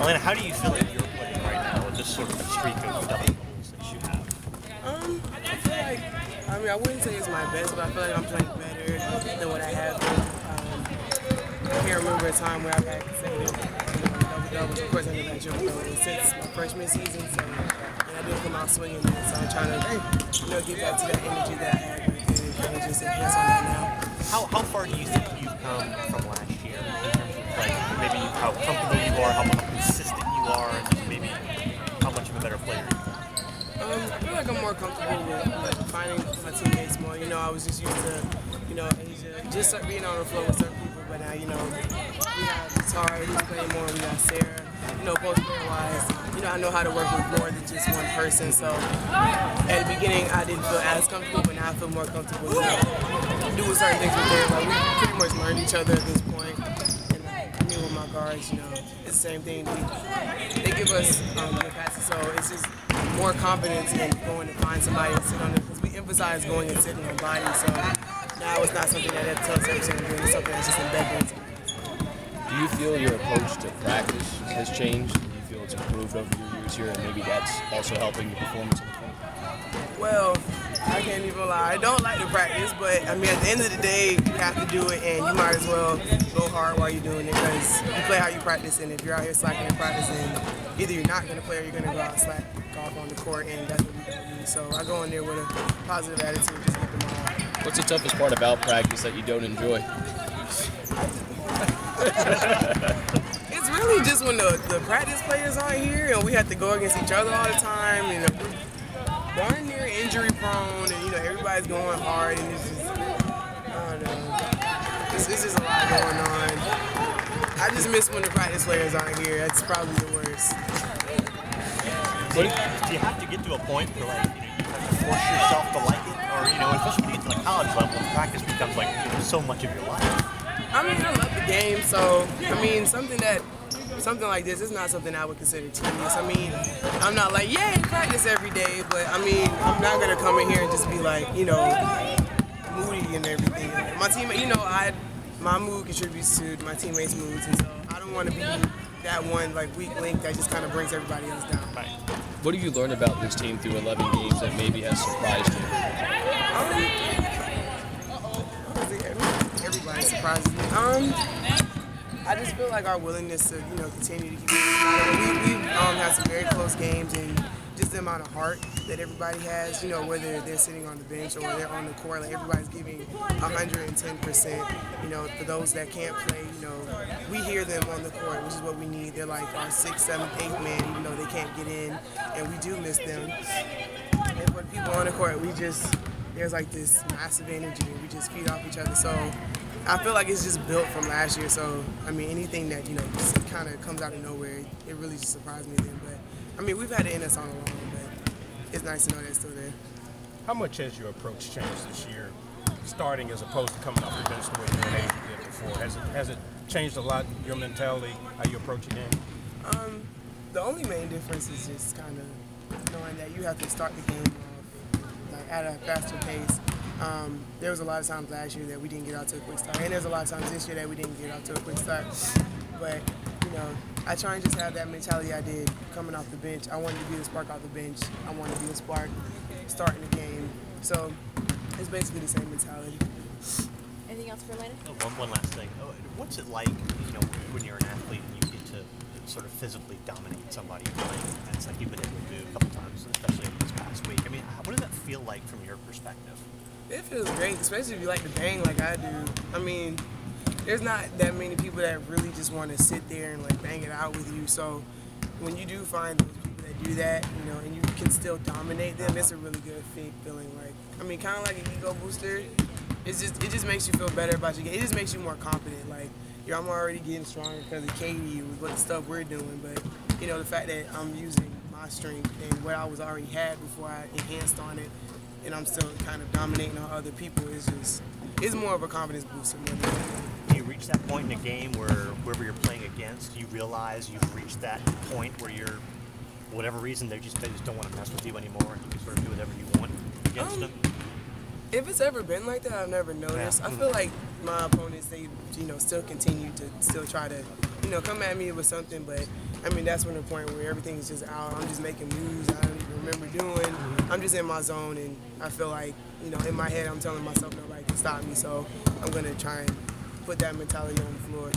Alaina, how do you feel like you're playing right now with this sort of streak of double doubles that you have? I feel like, I wouldn't say it's my best, but I feel like I'm playing better than what I have been. I can't remember a time where I've had consecutive double doubles. Of course, I never had triple doubles since my freshman season, so and I didn't come out swinging. So I'm trying to, get back to that energy that I had and kind of just enhance on that now. How far do you think you've come from last year in terms of like maybe how comfortable you are, how consistent you are, and maybe how much of a better player you are? I feel like I'm more comfortable with finding my teammates more. I was just used to, Asia, just being on the floor with certain people. But now, we have Tari who's playing more. We got Sarah. Both player-wise, I know how to work with more than just one person. So at the beginning, I didn't feel as comfortable, but now I feel more comfortable doing certain things with them. Like, we pretty much learned each other at this point. And me with my guards, it's the same thing. They give us good passes, so it's just more confidence in going to find somebody and sit on it, because we emphasize going and sitting on bodies. So now it's not something that they tell us every single game. It's something that's just embedded into. Do you feel your approach to practice has changed? Do you feel it's improved over your years here, and maybe that's also helping your performance on the court? Well, I can't even lie. I don't like to practice, but at the end of the day, you have to do it, and you might as well go hard while you're doing it, because you play how you practice, and if you're out here slacking in practice, then either you're not going to play or you're going to go out and slack off on the court, and that's what we're going to do. So I go in there with a positive attitude, just get them all. What's the toughest part about practice that you don't enjoy? It's really just when the practice players aren't here and we have to go against each other all the time. We're darn near injury prone, and everybody's going hard, and it's just, I don't know. It's just a lot going on. I just miss when the practice players aren't here. That's probably the worst. Do you have to get to a point where you have to force yourself to like it, or especially when you get to the college level, practice becomes so much of your life? I love the game, so something like this is not something I would consider tedious. I'm not like, yay, practice every day, but I'm not gonna come in here and just be like, moody and everything. My teammate, my mood contributes to my teammates' moods, and so I don't want to be that one weak link that just kind of brings everybody else down. Right. What have you learned about this team through 11 games that maybe has surprised you? Everybody surprises me. I just feel like our willingness to, continue to keep we had some very close games, and just the amount of heart that everybody has, whether they're sitting on the bench or they're on the court, everybody's giving 110%. For those that can't play, we hear them on the court, which is what we need. They're like our 6th, 7th, 8th man, even though they can't get in, and we do miss them. And for the people on the court, there's this massive energy, and we just feed off each other. So I feel like it's just built from last year. So anything that just kind of comes out of nowhere, it really just surprised me then. But we've had it in us all along, but it's nice to know that it's still there. How much has your approach changed this year, starting as opposed to coming off the bench the way you and Asia did before? Has it changed a lot, your mentality, how you approach the game? The only main difference is just kind of knowing that you have to start the game off at a faster pace. There was a lot of times last year that we didn't get out to a quick start, and there's a lot of times this year that we didn't get out to a quick start. But I try and just have that mentality I did coming off the bench. I wanted to be the spark off the bench. I wanted to be the spark starting the game. So it's basically the same mentality. Anything else for Alaina? One last thing. What's it like, when you're an athlete and you get to sort of physically dominate somebody playing? That's like you've been able to do a couple times, especially this past week. What does that feel like from your perspective? It feels great, especially if you like to bang like I do. There's not that many people that really just want to sit there and bang it out with you. So when you do find those people that do that, and you can still dominate them, it's a really good feeling. Kind of like an ego booster. It just makes you feel better about your game. It just makes you more confident. I'm already getting stronger because of Katie with what the stuff we're doing. But the fact that I'm using my strength and what I was already had before I enhanced on it, and I'm still kind of dominating on other people, it's more of a confidence booster. Do you reach that point in a game where whoever you're playing against, you realize you've reached that point where you're, for whatever reason, they just don't want to mess with you anymore, and you can sort of do whatever you want against them? If it's ever been like that, I've never noticed. I feel like my opponents, they still continue to still try to come at me with something, but I mean, that's when the point where everything's just out. I'm just making moves I don't even remember doing. I'm just in my zone, and I feel like, in my head, I'm telling myself nobody can stop me. So I'm going to try and put that mentality on the floor.